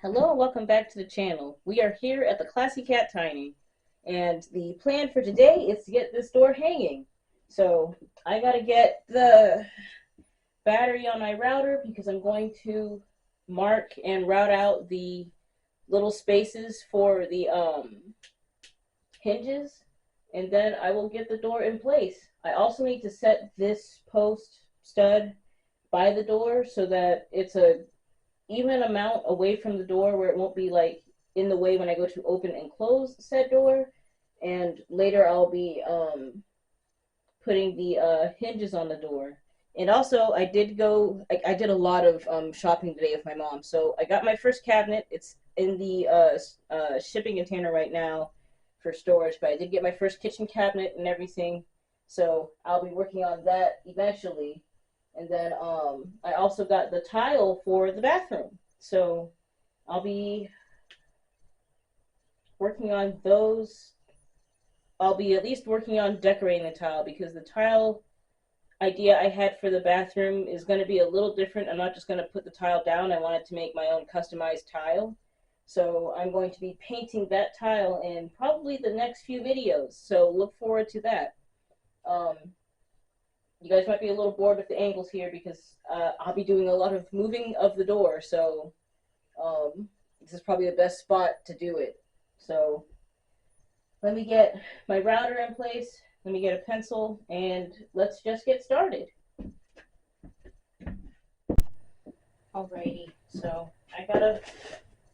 Hello and welcome back to the channel. We are here at the Classy Cat Tiny, and the plan for today is to get this door hanging. So I gotta get the battery on my router because I'm going to mark and route out the little spaces for the hinges, and then I will get the door in place. I also need to set this post stud by the door so that it's a even amount away from the door where it won't be like in the way when I go to open and close said door. And later I'll be putting the hinges on the door. And also I did a lot of shopping today with my mom. So I got my first cabinet. It's in the shipping container right now for storage, but I did get my first kitchen cabinet and everything. So I'll be working on that eventually. And then I also got the tile for the bathroom. So I'll be working on those. I'll be at least working on decorating the tile because the tile idea I had for the bathroom is going to be a little different. I'm not just going to put the tile down. I wanted to make my own customized tile. So I'm going to be painting that tile in probably the next few videos. So look forward to that. You guys might be a little bored with the angles here because I'll be doing a lot of moving of the door, so this is probably the best spot to do it. So let me get my router in place, let me get a pencil, and let's just get started. Alrighty, so I gotta,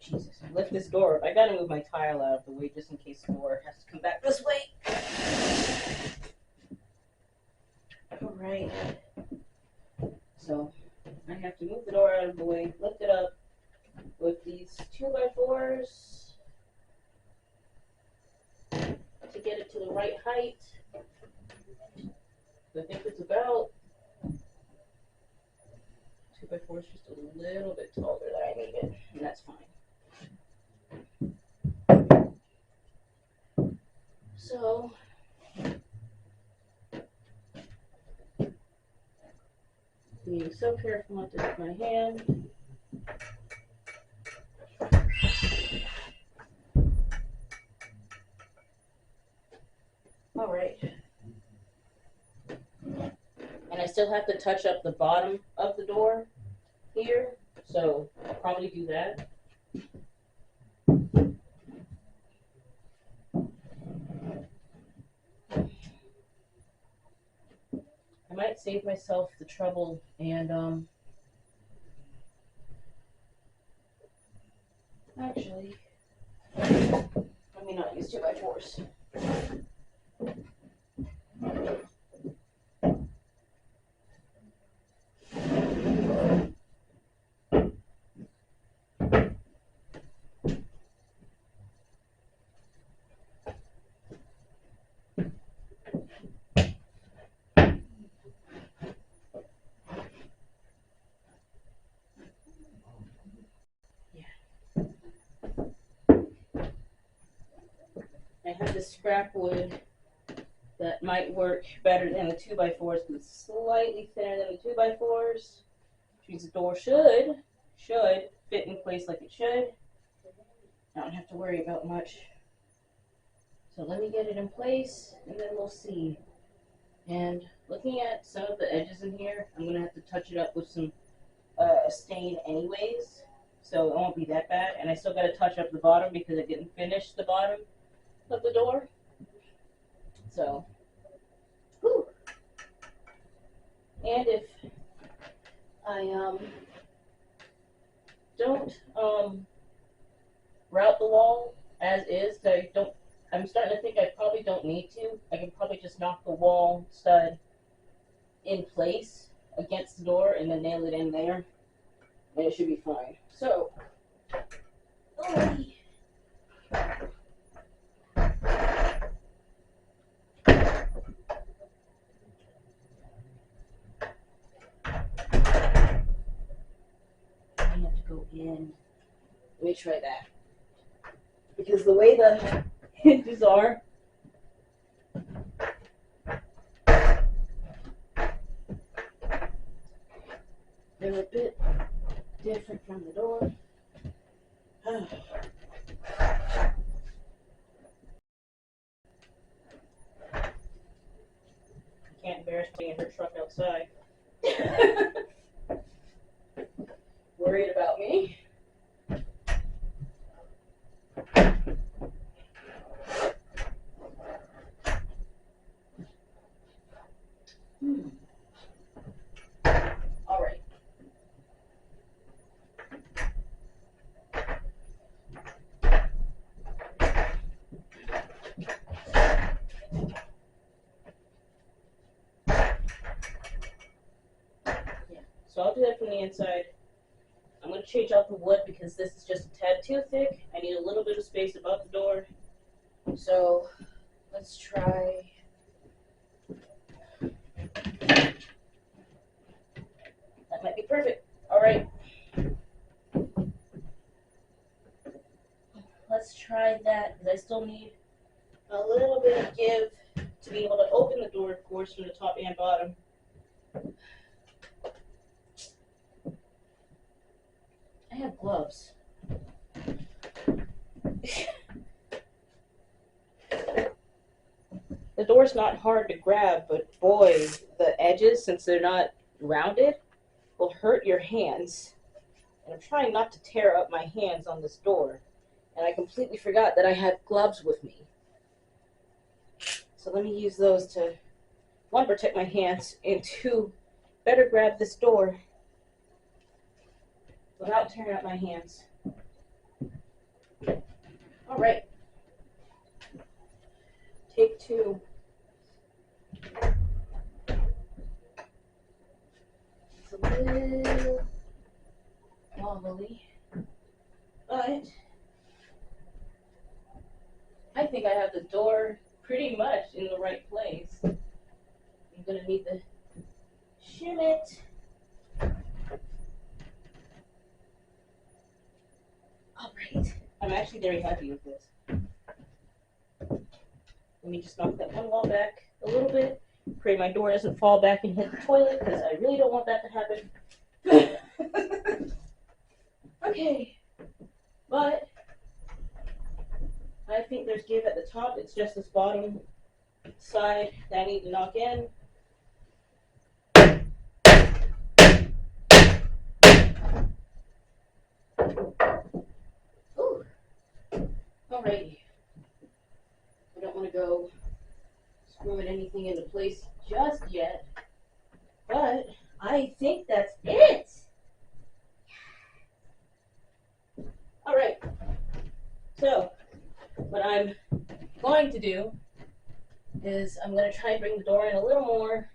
Jesus, lift this door up. I gotta move my tile out of the way just in case the door has to come back this way. Alright, so I have to move the door out of the way, lift it up with these 2x4s to get it to the right height. I think it's about 2x4 is just a little bit taller than I need it, and that's fine. So being so careful not to hit my hand. All right. And I still have to touch up the bottom of the door here, so I'll probably do that. I might save myself the trouble and actually, let me not use 2x4s. I have this scrap wood that might work better than the 2x4s because it's slightly thinner than the 2x4s. Which means the door should fit in place like it should. I don't have to worry about much. So let me get it in place and then we'll see. And looking at some of the edges in here, I'm going to have to touch it up with some stain anyways. So it won't be that bad. And I still got to touch up the bottom because I didn't finish the bottom of the door. So, whew. And if I don't route the wall as is, I'm starting to think I probably don't need to. I can probably just knock the wall stud in place against the door and then nail it in there, and it should be fine. So, alrighty. Go in. Let me try that. Because the way the hinges are, they're a bit different from the door. Can't embarrass me in her truck outside. Worried about me. All right. So I'll do that from the inside. I'm going to change out the wood because this is just a tad too thick. I need a little bit of space above the door. So let's try. That might be perfect. All right. Let's try that because I still need a little bit of give to be able to open the door, of course, from the top and bottom. I have gloves. The door's not hard to grab, but boy, the edges, since they're not rounded, will hurt your hands. And I'm trying not to tear up my hands on this door. And I completely forgot that I had gloves with me. So let me use those to, one, protect my hands, and two, better grab this door without tearing up my hands. All right. Take two. It's a little wobbly, but I think I have the door pretty much in the right place. I'm going to need to shim it. All right. I'm actually very happy with this. Let me just knock that one wall back a little bit. Pray my door doesn't fall back and hit the toilet because I really don't want that to happen. Okay. But I think there's give at the top. It's just this bottom side that I need to knock in. Ooh. Alrighty. I don't want to go screwing anything into place just yet, but I think that's it. All right. So what I'm going to do is I'm going to try and bring the door in a little more,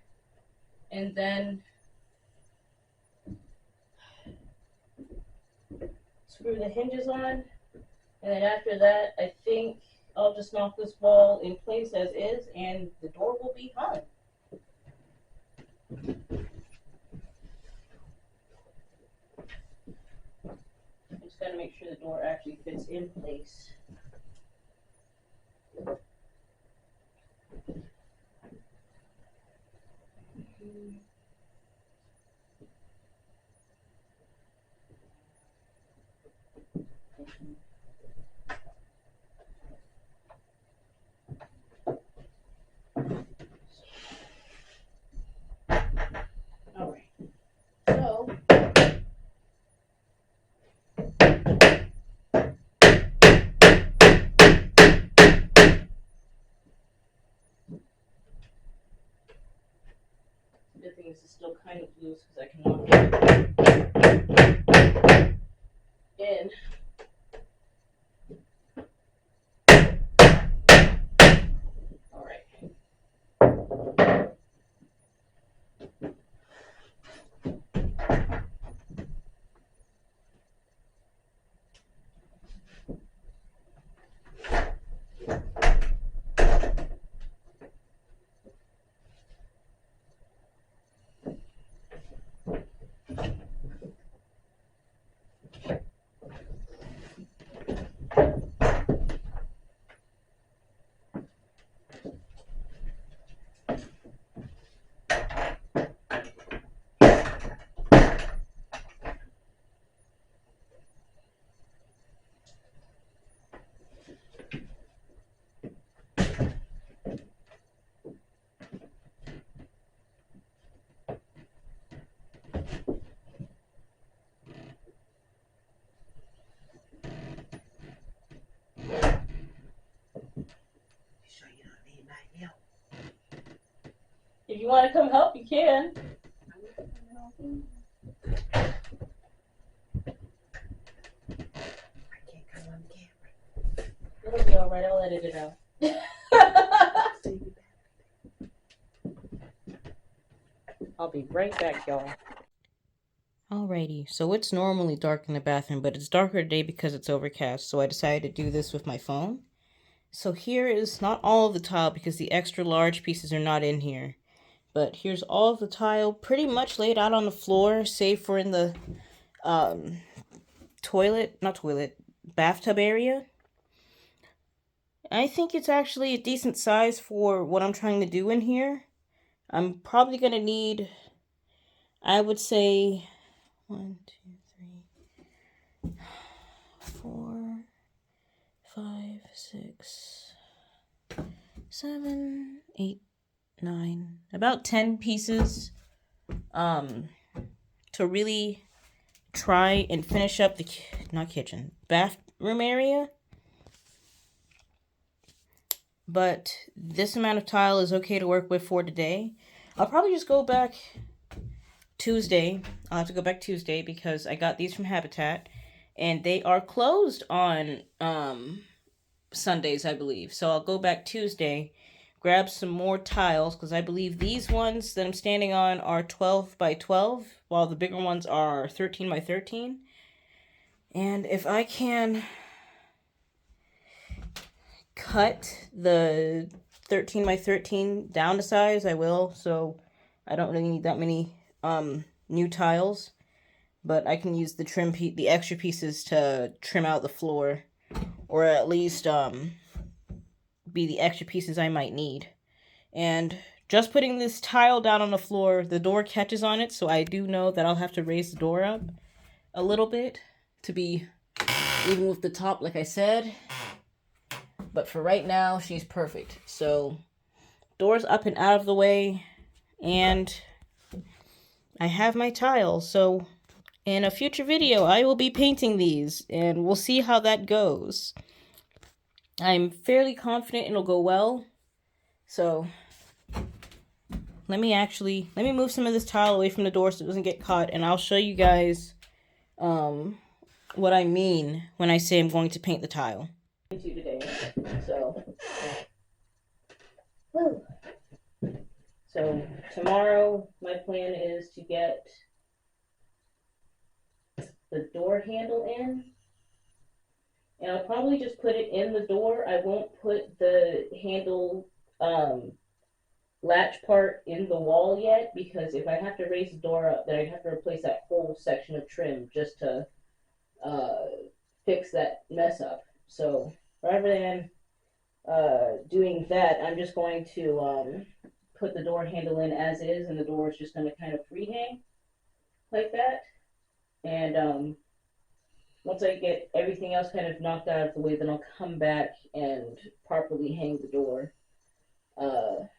and then screw the hinges on, and then after that I think I'll just knock this wall in place as is, and the door will be hung. I just got to make sure the door actually fits in place. All right. So the thing is it's still kind of loose because I can knock it in. All right. If you want to come help, you can. It'll be alright, I'll edit it out. I'll be right back, y'all. Alrighty, so it's normally dark in the bathroom, but it's darker today because it's overcast, so I decided to do this with my phone. So here is not all of the tile because the extra large pieces are not in here. But here's all of the tile pretty much laid out on the floor, save for in the bathtub area. I think it's actually a decent size for what I'm trying to do in here. I'm probably going to need, I would say, 1, 2, 3, 4, 5, 6, 7, 8, 9, about 10 pieces to really try and finish up the bathroom area. But this amount of tile is okay to work with for today. I'll probably just go back Tuesday. I'll have to go back Tuesday because I got these from Habitat and they are closed on Sundays, I believe. So I'll go back Tuesday, grab some more tiles because I believe these ones that I'm standing on are 12 by 12 while the bigger ones are 13 by 13. And if I can cut the 13 by 13 down to size, I will. So I don't really need that many new tiles, but I can use the extra pieces to trim out the floor, or at least be the extra pieces I might need. And just putting this tile down on the floor, the door catches on it, so I do know that I'll have to raise the door up a little bit to be even with the top, like I said. But for right now, she's perfect. So, doors up and out of the way, and I have my tiles. So, in a future video, I will be painting these, and we'll see how that goes. I'm fairly confident it'll go well. So, let me move some of this tile away from the door so it doesn't get caught, and I'll show you guys what I mean when I say I'm going to paint the tile. Today. So tomorrow my plan is to get the door handle in, and I'll probably just put it in the door. I won't put the handle latch part in the wall yet, because if I have to raise the door up, then I'd have to replace that whole section of trim just to fix that mess up. So rather than doing that, I'm just going to put the door handle in as is, and the door is just going to kind of free hang like that. And once I get everything else kind of knocked out of the way, then I'll come back and properly hang the door. And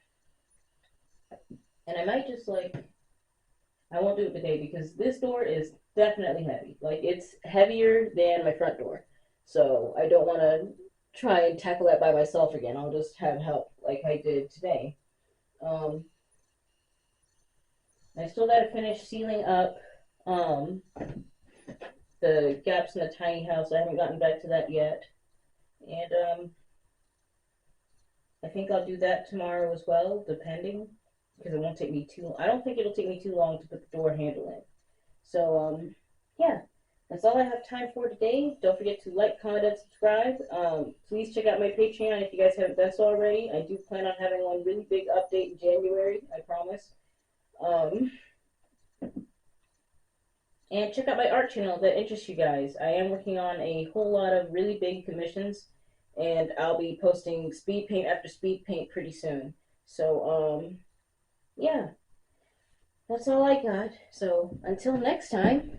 I might just I won't do it today because this door is definitely heavy. Like, it's heavier than my front door. So I don't want to try and tackle that by myself again. I'll just have help like I did today. I still got to finish sealing up the gaps in the tiny house. I haven't gotten back to that yet. And I think I'll do that tomorrow as well, depending, because it won't take me too long. I don't think it'll take me too long to put the door handle in. So, yeah. That's all I have time for today. Don't forget to like, comment, and subscribe. Please check out my Patreon if you guys haven't done so already. I do plan on having one really big update in January, I promise. And check out my art channel that interests you guys. I am working on a whole lot of really big commissions, and I'll be posting speed paint after speed paint pretty soon. So, yeah. That's all I got. So, until next time.